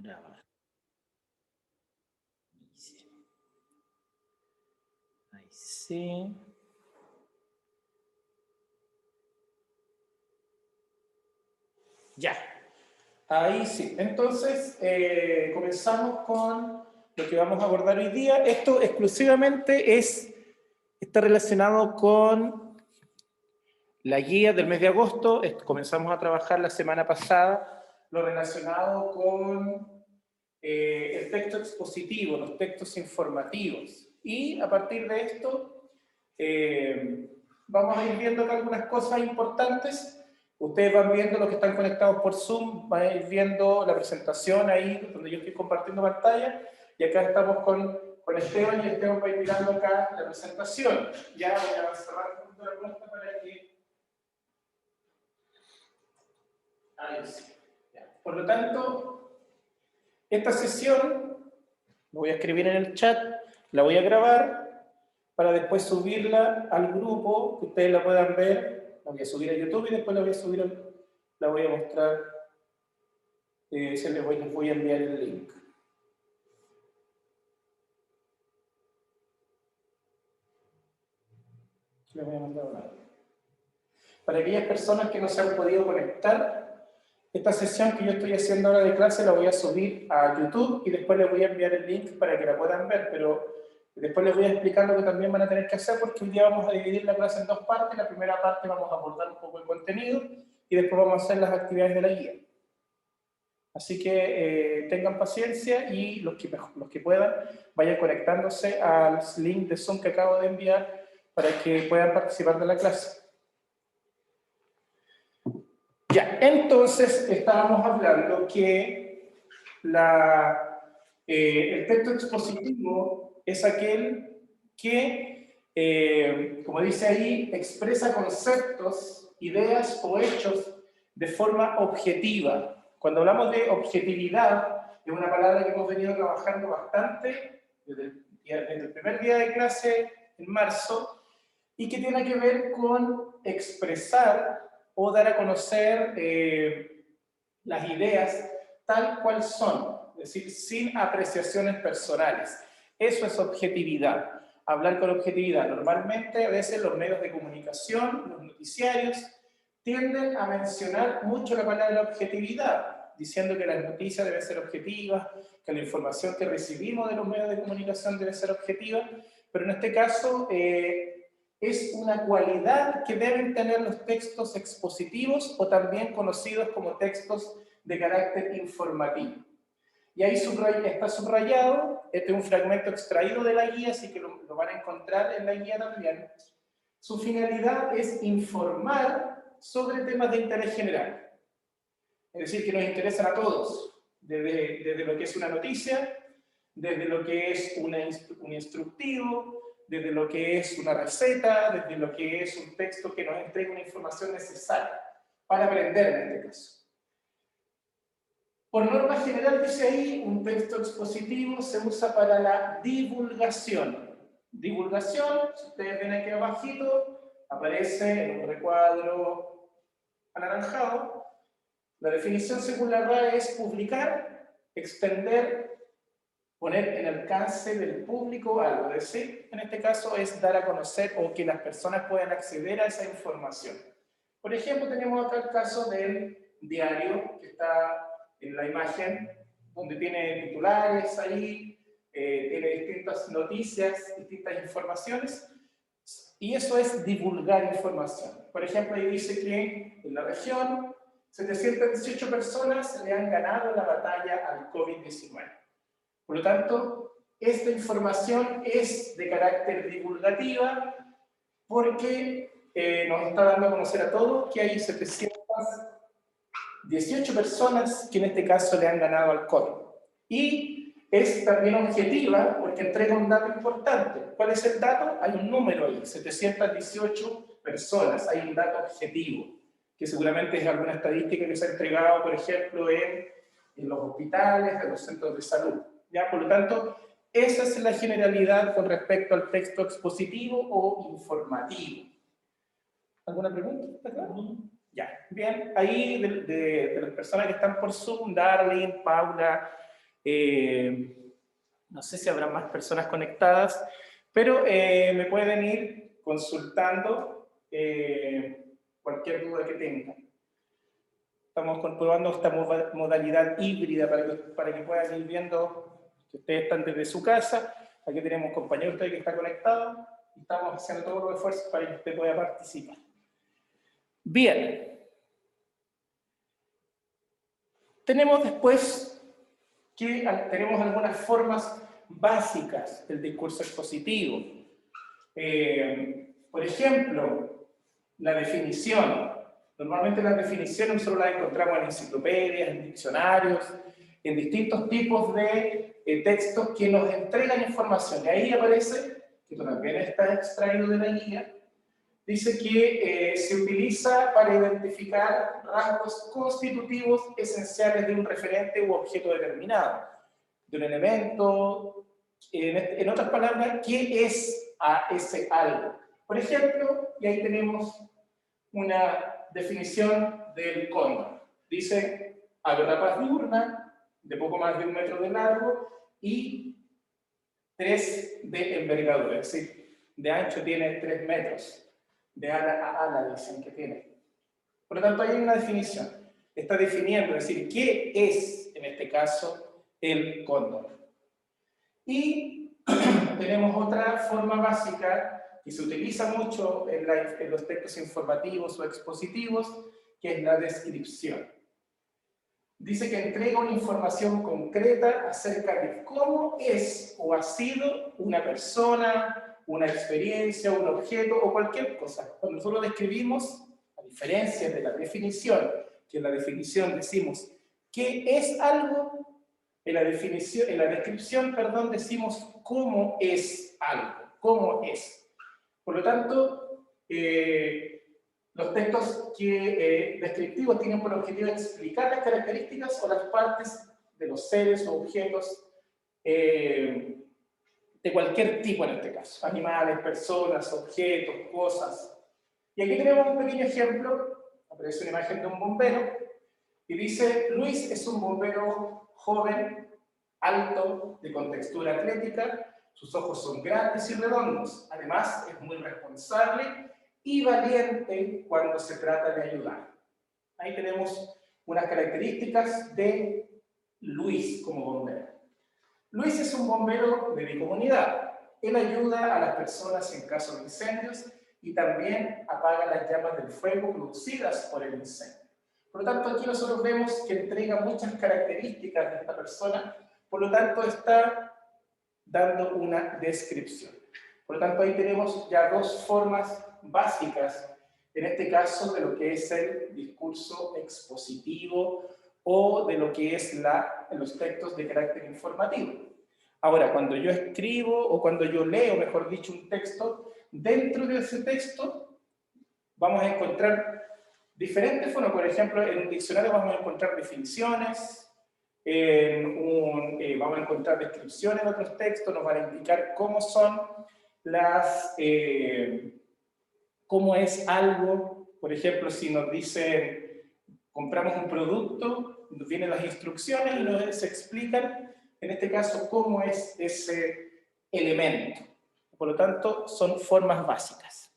Grabar. Ahí sí. Ya. Ahí sí. Entonces, comenzamos con lo que vamos a abordar hoy día. Esto exclusivamente está relacionado con la guía del mes de agosto. Comenzamos a trabajar la semana pasada lo relacionado con el texto expositivo, los textos informativos. Y a partir de esto, vamos a ir viendo acá algunas cosas importantes. Ustedes van viendo, los que están conectados por Zoom, van a ir viendo la presentación ahí, donde yo estoy compartiendo pantalla. Y acá estamos con Esteban, y Esteban va a ir mirando acá la presentación. Ya voy a cerrar un poquito la puerta para que... Ahí sí. Por lo tanto, esta sesión, lo voy a escribir en el chat, la voy a grabar para después subirla al grupo, que ustedes la puedan ver. La voy a subir a YouTube y después la voy a subir, la voy a mostrar, les voy a enviar el link. Les voy a mandar una. Para aquellas personas que no se han podido conectar, esta sesión que yo estoy haciendo ahora de clase la voy a subir a YouTube y después les voy a enviar el link para que la puedan ver, pero después les voy a explicar lo que también van a tener que hacer, porque hoy día vamos a dividir la clase en dos partes. La primera parte vamos a abordar un poco el contenido y después vamos a hacer las actividades de la guía. Así que tengan paciencia y los que puedan vayan conectándose al link de Zoom que acabo de enviar para que puedan participar de la clase. Ya, entonces estábamos hablando que el texto expositivo es aquel que, como dice ahí, expresa conceptos, ideas o hechos de forma objetiva. Cuando hablamos de objetividad, es una palabra que hemos venido trabajando bastante desde el primer día de clase en marzo, y que tiene que ver con expresar o dar a conocer las ideas tal cual son, es decir, sin apreciaciones personales. Eso es objetividad, hablar con objetividad. Normalmente, a veces los medios de comunicación, los noticiarios, tienden a mencionar mucho la palabra objetividad, diciendo que las noticias deben ser objetivas, que la información que recibimos de los medios de comunicación debe ser objetiva, pero en este caso es una cualidad que deben tener los textos expositivos, o también conocidos como textos de carácter informativo. Y ahí está subrayado, este es un fragmento extraído de la guía, así que lo van a encontrar en la guía también. Su finalidad es informar sobre temas de interés general, es decir, que nos interesan a todos, desde lo que es una noticia, desde lo que es un instructivo, desde lo que es una receta, desde lo que es un texto que nos entrega una información necesaria para aprender en este caso. Por norma general, dice ahí, un texto expositivo se usa para la divulgación. Divulgación, si ustedes ven aquí abajito, aparece en un recuadro anaranjado. La definición según la RAE es publicar, extender, poner en alcance del público algo. Es decir, en este caso es dar a conocer o que las personas puedan acceder a esa información. Por ejemplo, tenemos acá el caso del diario, que está en la imagen, donde tiene titulares ahí, tiene distintas noticias, distintas informaciones, y eso es divulgar información. Por ejemplo, ahí dice que en la región 718 personas le han ganado la batalla al COVID-19. Por lo tanto, esta información es de carácter divulgativa porque nos está dando a conocer a todos que hay 718 personas que en este caso le han ganado al COVID. Y es también objetiva porque entrega un dato importante. ¿Cuál es el dato? Hay un número ahí, 718 personas, hay un dato objetivo, que seguramente es alguna estadística que se ha entregado, por ejemplo, en los hospitales, en los centros de salud. ¿Ya? Por lo tanto, esa es la generalidad con respecto al texto expositivo o informativo. ¿Alguna pregunta? ¿Está claro? Ya, bien. Ahí de las personas que están por Zoom, Darlene, Paula, No sé si habrá más personas conectadas, pero me pueden ir consultando cualquier duda que tengan. Estamos comprobando esta modalidad híbrida para que puedan ir viendo que ustedes están desde su casa. Aquí tenemos un compañero usted que está conectado y estamos haciendo todos los esfuerzos para que usted pueda participar. Bien. Tenemos después que tenemos algunas formas básicas del discurso expositivo. Por ejemplo, la definición. Normalmente las definiciones nosotros las encontramos en enciclopedias, en diccionarios, en distintos tipos de textos que nos entregan información. Y ahí aparece, que también está extraído de la guía, dice que se utiliza para identificar rasgos constitutivos esenciales de un referente u objeto determinado, de un elemento. En otras palabras, ¿qué es a ese algo? Por ejemplo, y ahí tenemos una definición del cóndor. Dice, ave rapaz diurna, de poco más de 1 metro de largo y 3 de envergadura, es decir, de ancho tiene 3 metros. De ala a ala dicen que tiene. Por lo tanto, hay una definición. Está definiendo, es decir, ¿qué es, en este caso, el cóndor? Y tenemos otra forma básica que se utiliza mucho en los textos informativos o expositivos, que es la descripción. Dice que entrega una información concreta acerca de cómo es o ha sido una persona, una experiencia, un objeto o cualquier cosa. Cuando nosotros describimos, a diferencia de la definición, que en la definición decimos qué es algo, en la descripción, perdón, decimos cómo es algo, cómo es. Por lo tanto, los textos descriptivos tienen por objetivo explicar las características o las partes de los seres o objetos de cualquier tipo en este caso, animales, personas, objetos, cosas. Y aquí tenemos un pequeño ejemplo, aparece una imagen de un bombero, y dice, Luis es un bombero joven, alto, de contextura atlética, sus ojos son grandes y redondos, además es muy responsable y valiente cuando se trata de ayudar. Ahí tenemos unas características de Luis como bombero. Luis es un bombero de mi comunidad. Él ayuda a las personas en caso de incendios y también apaga las llamas del fuego producidas por el incendio. Por lo tanto, aquí nosotros vemos que entrega muchas características de esta persona, por lo tanto está dando una descripción. Por lo tanto, ahí tenemos ya dos formas básicas, en este caso, de lo que es el discurso expositivo o de lo que es los textos de carácter informativo. Ahora, cuando yo escribo o cuando yo leo, mejor dicho, un texto, dentro de ese texto vamos a encontrar diferentes formas. Por ejemplo, en un diccionario vamos a encontrar definiciones, vamos a encontrar descripciones de otros textos, nos van a indicar cómo son cómo es algo. Por ejemplo, si nos dicen compramos un producto, nos vienen las instrucciones y nos explican, en este caso, cómo es ese elemento. Por lo tanto, son formas básicas.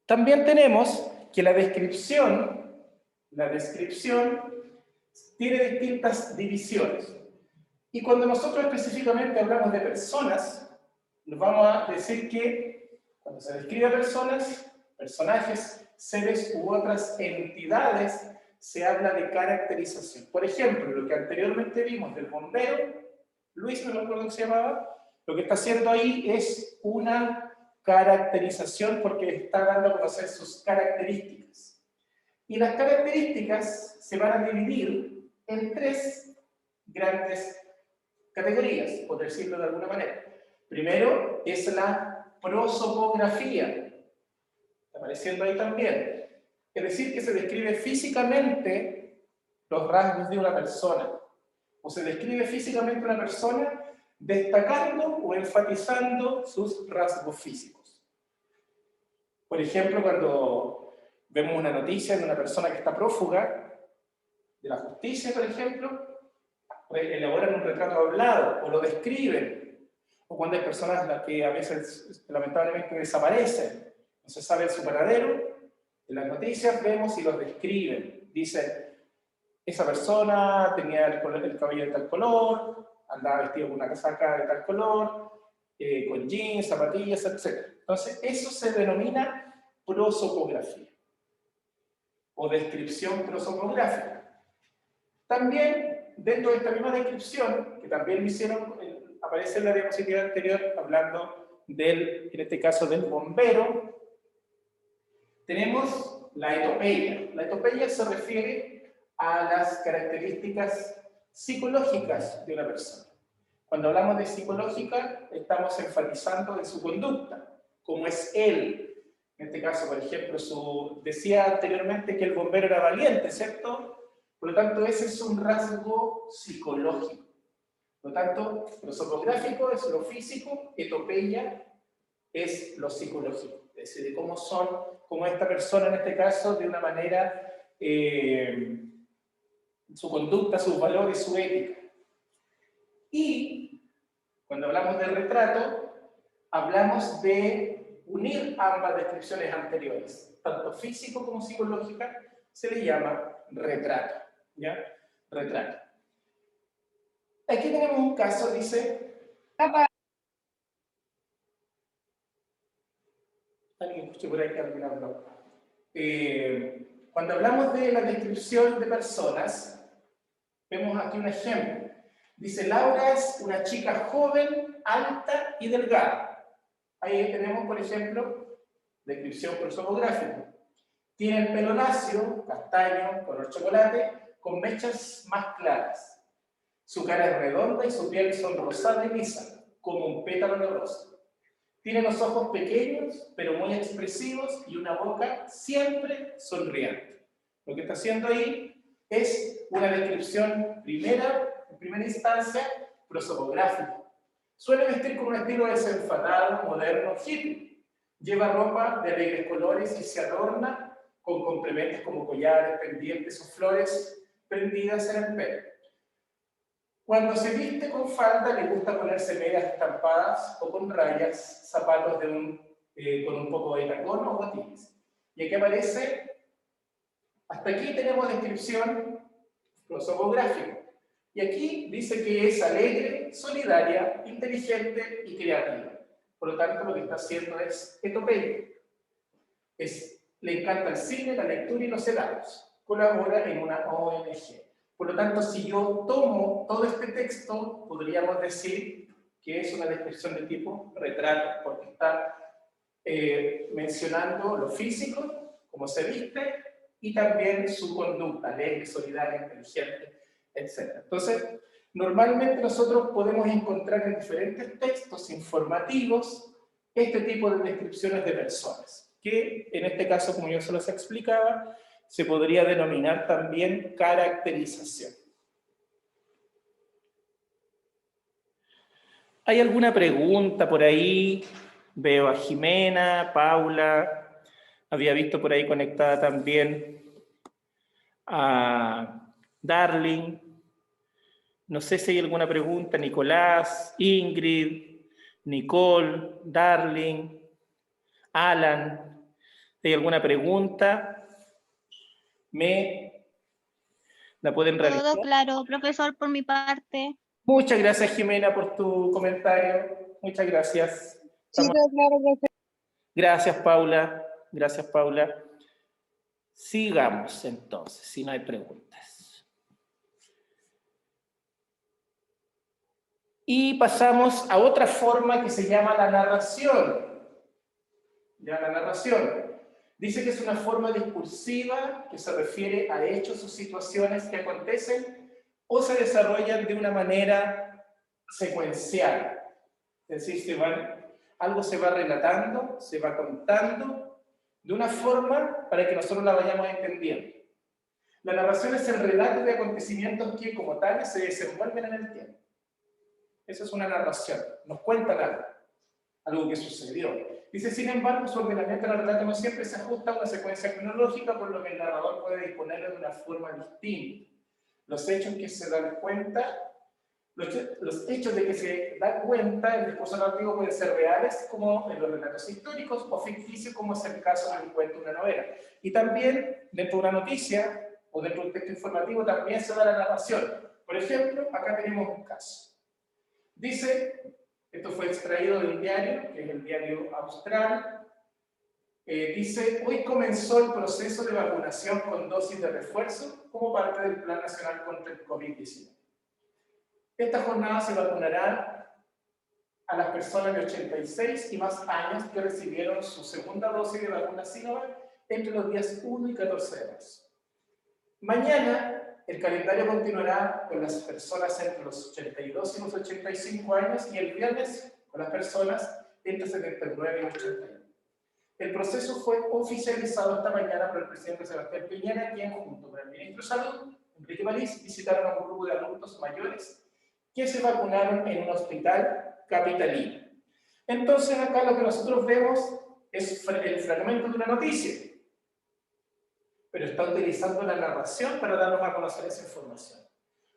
También tenemos que la descripción tiene distintas divisiones. Y cuando nosotros específicamente hablamos de personas, nos vamos a decir que cuando se describe a personas, personajes, seres u otras entidades, se habla de caracterización. Por ejemplo, lo que anteriormente vimos del bombero, Luis, no me acuerdo cómo se llamaba, lo que está haciendo ahí es una caracterización porque está dando a conocer sus características. Y las características se van a dividir en 3 grandes categorías, por decirlo de alguna manera. Primero es la prosopografía, está apareciendo ahí también. Es decir, que se describe físicamente los rasgos de una persona, o se describe físicamente una persona destacando o enfatizando sus rasgos físicos. Por ejemplo, cuando vemos una noticia de una persona que está prófuga de la justicia, por ejemplo, elaboran un retrato hablado, o lo describen, o cuando hay personas las que a veces lamentablemente desaparecen, no se sabe su paradero, en las noticias vemos y los describen. Dicen, esa persona tenía el cabello de tal color, andaba vestido con una casaca de tal color, con jeans, zapatillas, etc. Entonces, eso se denomina prosopografía o descripción prosopográfica. También, dentro de esta misma descripción, que también lo hicieron, aparece en la diapositiva anterior, hablando del, en este caso, del bombero, tenemos la etopeya. La etopeya se refiere a las características psicológicas de una persona. Cuando hablamos de psicológica, estamos enfatizando en su conducta, como es él. En este caso, por ejemplo, decía anteriormente que el bombero era valiente, ¿cierto? Por lo tanto, ese es un rasgo psicológico. Por lo tanto, prosopográfico es lo físico, etopeya es lo psicológico. Es decir, de cómo son, como esta persona en este caso, de una manera, su conducta, sus valores, su ética. Y cuando hablamos de retrato, hablamos de unir ambas descripciones anteriores, tanto físico como psicológica, se le llama retrato. ¿Ya? Retrato. Aquí tenemos un caso, dice... Alguien escuché por ahí que alguien habló. Cuando hablamos de la descripción de personas, vemos aquí un ejemplo. Dice, Laura es una chica joven, alta y delgada. Ahí tenemos, por ejemplo, descripción prosopográfica. Tiene el pelo lacio, castaño, color chocolate, con mechas más claras. Su cara es redonda y su piel son rosada y lisa, como un pétalo de rosa. Tiene los ojos pequeños, pero muy expresivos, y una boca siempre sonriente. Lo que está haciendo ahí es una descripción en primera instancia, prosopográfica. Suele vestir con un estilo desenfadado, moderno, hippie. Lleva ropa de alegres colores y se adorna con complementos como collares, pendientes o flores prendidas en el pelo. Cuando se viste con falda, le gusta ponerse medias estampadas o con rayas, zapatos con un poco de tacón o botines. Y aquí aparece, hasta aquí tenemos descripción prosopográfica. Y aquí dice que es alegre, solidaria, inteligente y creativa. Por lo tanto, lo que está haciendo es etopeya. Le encanta el cine, la lectura y los helados. Colabora en una ONG. Por lo tanto, si yo tomo todo este texto, podríamos decir que es una descripción de tipo retrato, porque está mencionando lo físico, cómo se viste, y también su conducta, alegre, solidaria, inteligente, etc. Entonces, normalmente nosotros podemos encontrar en diferentes textos informativos este tipo de descripciones de personas, que en este caso, como yo se los explicaba, se podría denominar también caracterización. ¿Hay alguna pregunta por ahí? Veo a Jimena, Paula, había visto por ahí conectada también a Darling. No sé si hay alguna pregunta, Nicolás, Ingrid, Nicole, Darling, Alan. ¿Hay alguna pregunta? ¿La pueden realizar? Todo claro, profesor, por mi parte. Muchas gracias, Jimena, por tu comentario. Muchas gracias. Sí, claro, profe. Gracias, Paula. Gracias, Paula. Sigamos, entonces, si no hay preguntas. Y pasamos a otra forma que se llama la narración. Ya, la narración. Dice que es una forma discursiva que se refiere a hechos o situaciones que acontecen o se desarrollan de una manera secuencial. Es decir, algo se va relatando, se va contando de una forma para que nosotros la vayamos entendiendo. La narración es el relato de acontecimientos que, como tales, se desenvuelven en el tiempo. Eso es una narración, nos cuentan algo que sucedió. Dice, sin embargo, su ordenamiento del relato no siempre se ajusta a una secuencia cronológica, por lo que el narrador puede disponerlo de una forma distinta. Los hechos que se dan cuenta Los hechos de que se da cuenta el discurso narrativo pueden ser reales, como en los relatos históricos, o ficticios, como es el caso de un cuento o una novela. Y también, dentro de una noticia, o dentro de un texto informativo, también se da la narración. Por ejemplo, acá tenemos un caso. Dice, esto fue extraído de un diario, que es el diario Austral, dice, hoy comenzó el proceso de vacunación con dosis de refuerzo como parte del Plan Nacional contra el COVID-19. Esta jornada se vacunará a las personas de 86 y más años que recibieron su segunda dosis de vacuna Sinovac entre los días 1 y 14 de marzo. Mañana el calendario continuará con las personas entre los 82 y los 85 años y el viernes con las personas entre 79 y 81. El proceso fue oficializado esta mañana por el presidente Sebastián Piñera, quien junto con el ministro de Salud, Enrique París, visitaron a un grupo de adultos mayores que se vacunaron en un hospital capitalino. Entonces acá lo que nosotros vemos es el fragmento de una noticia, pero está utilizando la narración para darnos a conocer esa información.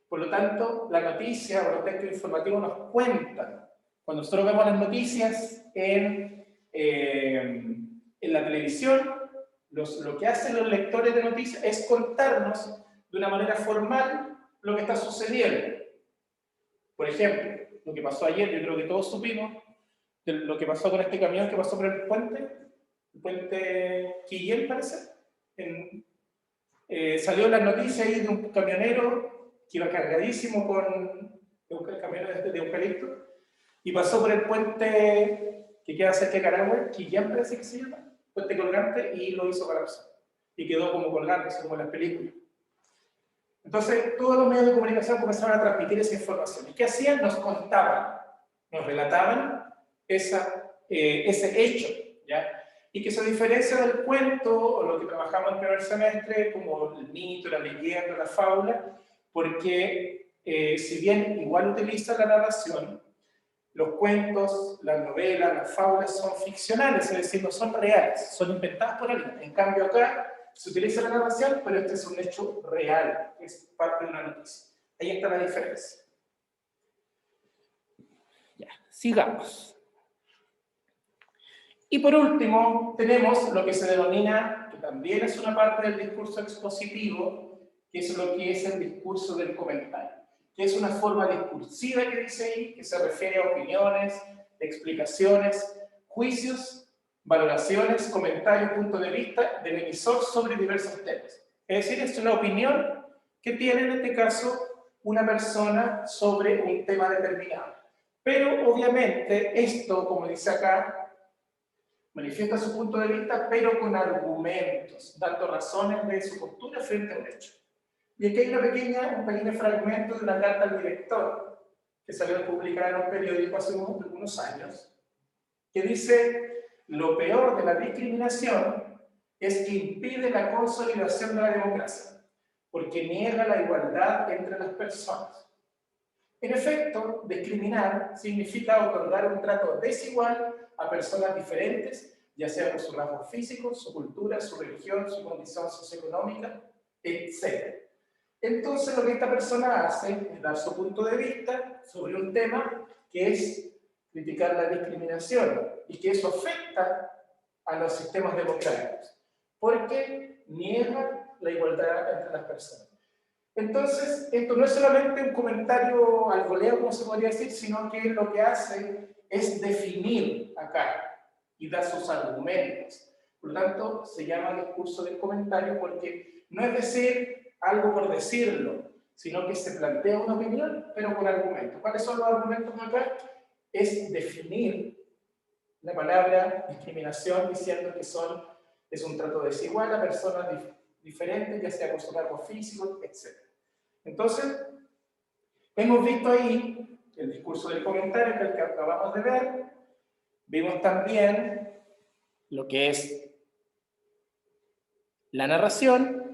Por lo tanto, la noticia o los textos informativos nos cuentan. Cuando nosotros vemos las noticias en la televisión, lo que hacen los lectores de noticias es contarnos de una manera formal lo que está sucediendo. Por ejemplo, lo que pasó ayer, yo creo que todos supimos, de lo que pasó con este camión que pasó por el puente Quillén, parece. Salió en las noticias ahí de un camionero que iba cargadísimo con camiones de eucalipto y pasó por el puente que queda cerca de Carahue, Quillén parece que se llama, puente colgante, y lo hizo colapsar. Y quedó como colgante, como en las películas. Entonces, todos los medios de comunicación comenzaron a transmitir esa información. ¿Y qué hacían? Nos contaban, nos relataban ese hecho, ¿ya? Y que se diferencia del cuento, o lo que trabajamos en el primer semestre, como el mito, la leyenda, la fábula, porque si bien igual utiliza la narración, los cuentos, las novelas, las fábulas son ficcionales, es decir, no son reales, son inventadas por alguien. En cambio acá se utiliza la narración, pero este es un hecho real, es parte de una noticia. Ahí está la diferencia. Ya, sigamos. Y por último, tenemos lo que se denomina, que también es una parte del discurso expositivo, que es lo que es el discurso del comentario, que es una forma discursiva que dice ahí, que se refiere a opiniones, explicaciones, juicios, valoraciones, comentarios, puntos de vista del emisor sobre diversos temas. Es decir, es una opinión que tiene en este caso una persona sobre un tema determinado. Pero obviamente esto, como dice acá, manifiesta su punto de vista, pero con argumentos, dando razones de su postura frente a un hecho. Y aquí hay un pequeño fragmento de una carta al director, que salió publicada en un periódico hace algunos años, que dice: lo peor de la discriminación es que impide la consolidación de la democracia, porque niega la igualdad entre las personas. En efecto, discriminar significa otorgar un trato desigual a personas diferentes, ya sea por sus rasgos físicos, su cultura, su religión, su condición socioeconómica, etc. Entonces, lo que esta persona hace es dar su punto de vista sobre un tema que es criticar la discriminación y que eso afecta a los sistemas democráticos, porque niega la igualdad entre las personas. Entonces, esto no es solamente un comentario al voleo, como se podría decir, sino que lo que hace es definir acá y dar sus argumentos. Por lo tanto, se llama discurso del comentario porque no es decir algo por decirlo, sino que se plantea una opinión, pero con argumentos. ¿Cuáles son los argumentos acá? Es definir la palabra discriminación diciendo que es un trato desigual a personas diferentes, ya sea por su rasgo físico, etc. Entonces, hemos visto ahí el discurso del comentario, que es el que acabamos de ver. Vimos también lo que es la narración.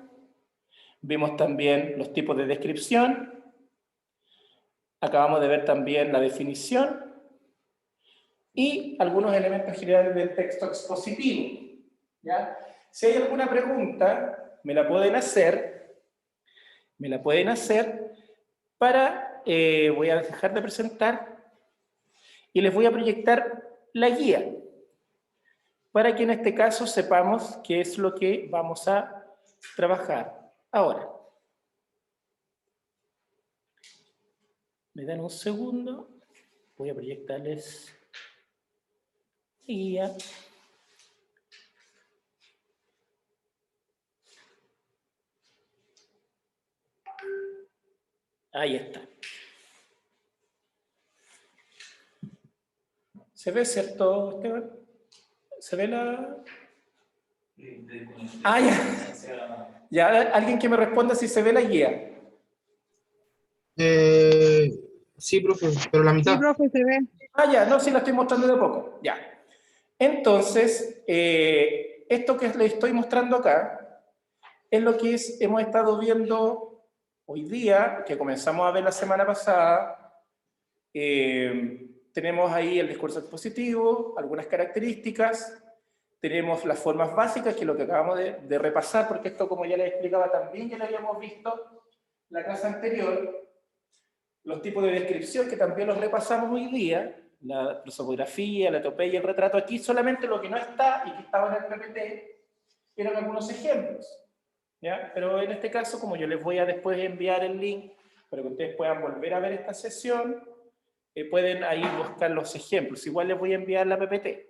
Vimos también los tipos de descripción. Acabamos de ver también la definición y algunos elementos generales del texto expositivo, ¿ya? Si hay alguna pregunta, me la pueden hacer para voy a dejar de presentar y les voy a proyectar la guía para que en este caso sepamos qué es lo que vamos a trabajar. Ahora, me dan un segundo, voy a proyectarles la guía. Ahí está. ¿Se ve, cierto, Esteban? ¿Se ve la...? Ah, ya. Ya, alguien que me responda si se ve la guía. Sí, profe, pero la Sí, mitad. profe, se ve. Ah, ya, no, sí la estoy mostrando de a poco. Ya. Entonces, esto que les estoy mostrando acá es lo que hemos estado viendo hoy día, que comenzamos a ver la semana pasada. Tenemos ahí el discurso expositivo, algunas características, tenemos las formas básicas, que es lo que acabamos de repasar, porque esto, como ya les explicaba, también ya lo habíamos visto la clase anterior, los tipos de descripción, que también los repasamos hoy día, la prosopografía, la etopeya y el retrato. Aquí solamente lo que no está, y que estaba en el PPT, eran algunos ejemplos, ¿ya? Pero en este caso, como yo les voy a después enviar el link, para que ustedes puedan volver a ver esta sesión, pueden ahí buscar los ejemplos. Igual les voy a enviar la PPT.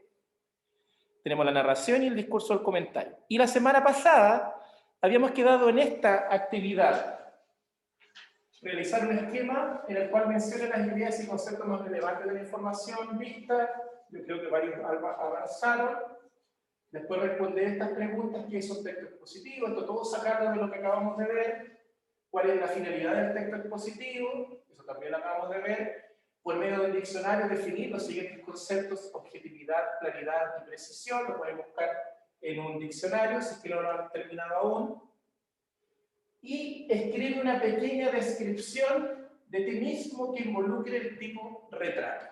Tenemos la narración y el discurso del comentario. Y la semana pasada habíamos quedado en esta actividad. Realizar un esquema en el cual mencione las ideas y conceptos más relevantes de la información vista. Yo creo que varios avanzaron. Después responder estas preguntas: ¿qué es un texto expositivo? Esto todo sacado de lo que acabamos de ver. ¿Cuál es la finalidad del texto expositivo? Eso también lo acabamos de ver. Por medio del diccionario, definir los siguientes conceptos: objetividad, claridad y precisión. Lo pueden buscar en un diccionario si es que no lo han terminado aún. Y escribe una pequeña descripción de ti mismo que involucre el tipo retrato.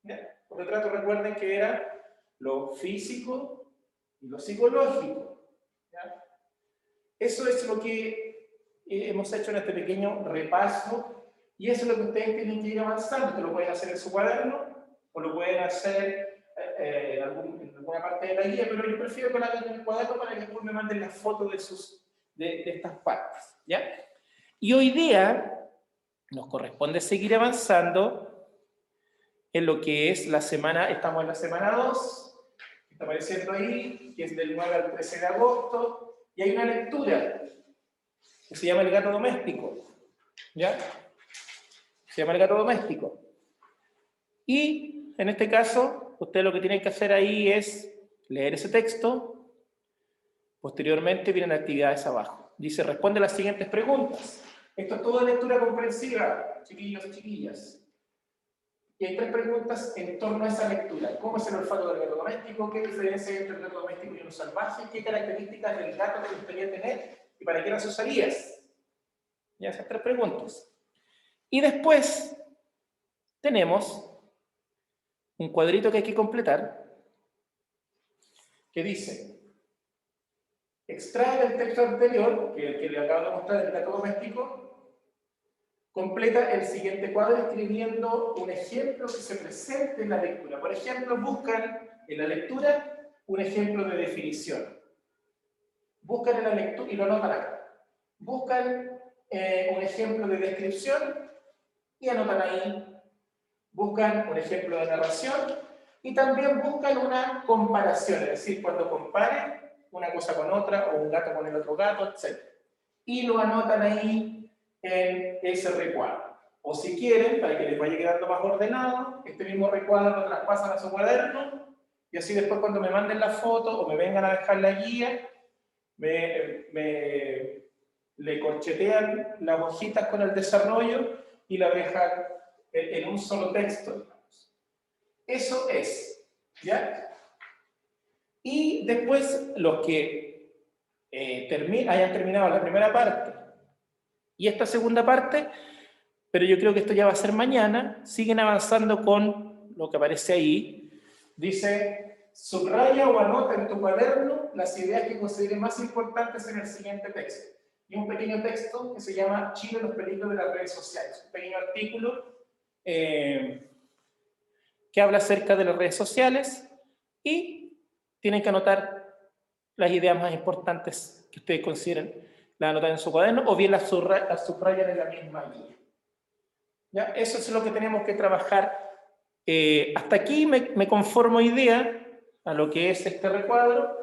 ¿Ya? El retrato, recuerden que era lo físico y lo psicológico. ¿Ya? Eso es lo que hemos hecho en este pequeño repaso, y eso es lo que ustedes tienen que ir avanzando. Ustedes lo pueden hacer en su cuaderno o lo pueden hacer en alguna parte de la guía, pero yo prefiero que lo hagan en el cuaderno para que después me manden las fotos de estas partes, ¿ya? Y hoy día nos corresponde seguir avanzando en lo que es la semana. Estamos en la semana 2, que está apareciendo ahí, que es del 9 al 13 de agosto, y hay una lectura que se llama El gato doméstico, ¿ya? Se llama El gato doméstico. Y en este caso, ustedes lo que tienen que hacer ahí es leer ese texto. Posteriormente vienen actividades abajo. Dice: responde las siguientes preguntas. Esto es toda lectura comprensiva, chiquillos y chiquillas. Y hay 3 preguntas en torno a esa lectura. ¿Cómo es el olfato del gato doméstico? ¿Qué diferencia hay entre el gato doméstico y uno salvaje? ¿Qué características del gato te gustaría tener? ¿Y para qué las usarías? Ya, esas 3 preguntas. Y después tenemos un cuadrito que hay que completar, que dice: extrae del texto anterior, que el que le acabo de mostrar del gato doméstico, completa el siguiente cuadro escribiendo un ejemplo que se presente en la lectura. Por ejemplo, buscan en la lectura un ejemplo de definición. Buscan en la lectura, y lo anotan acá. Buscan un ejemplo de descripción y anotan ahí. Buscan un ejemplo de narración y también buscan una comparación, es decir, cuando comparen una cosa con otra, o un gato con el otro gato, etc. Y lo anotan ahí en ese recuadro. O si quieren, para que les vaya quedando más ordenado, este mismo recuadro lo traspasan a su cuaderno, y así después, cuando me manden la foto o me vengan a dejar la guía, le corchetean las hojitas con el desarrollo y la dejan en un solo texto, digamos. Eso es, ¿ya? Y después, los que hayan terminado la primera parte y esta segunda parte, pero yo creo que esto ya va a ser mañana, siguen avanzando con lo que aparece ahí. Dice: subraya o anota en tu cuaderno las ideas que consideres más importantes en el siguiente texto. y un pequeño texto que se llama Chile, los peligros de las redes sociales. Un pequeño artículo que habla acerca de las redes sociales y tienen que anotar las ideas más importantes que ustedes consideren. Las anotan en su cuaderno o bien las subrayan en la misma guía. ¿Ya? Eso es lo que tenemos que trabajar. Hasta aquí me conformo hoy día a lo que es este recuadro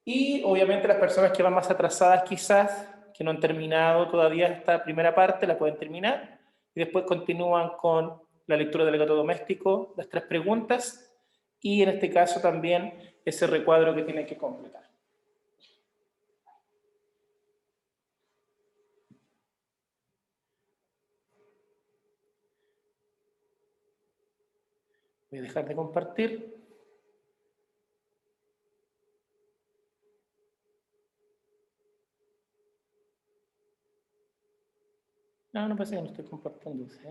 y obviamente las personas que van más atrasadas quizás, que no han terminado todavía esta primera parte, la pueden terminar y después continúan con la lectura del gato doméstico, las 3 preguntas y en este caso también ese recuadro que tienen que completar. Voy a dejar de compartir. No, no pasa que no estoy compartiendo. ¿Sí?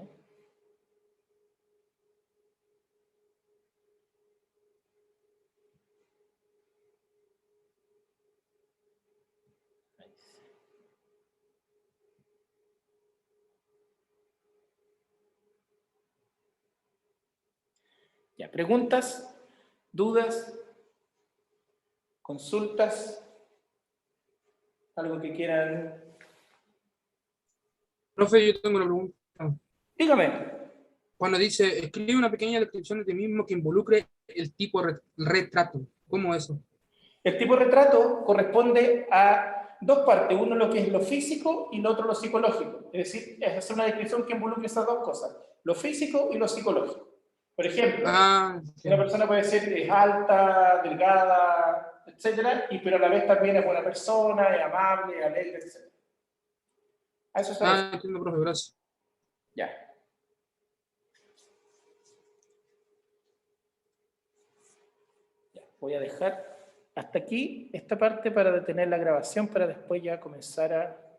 Ya, preguntas, dudas, consultas, algo que quieran. Profe, yo tengo una pregunta. Dígame. Cuando dice, escribe una pequeña descripción de ti mismo que involucre el tipo retrato. ¿Cómo eso? El tipo de retrato corresponde a 2 partes, uno lo que es lo físico y lo otro lo psicológico. Es decir, es hacer una descripción que involucre esas 2 cosas, lo físico y lo psicológico. Por ejemplo, una persona puede ser es alta, delgada, etcétera, pero a la vez también es buena persona, es amable, es alegre, etcétera. A eso se refiere. Entiendo, profe, gracias. Ya. Voy a dejar hasta aquí esta parte para detener la grabación para después ya comenzar a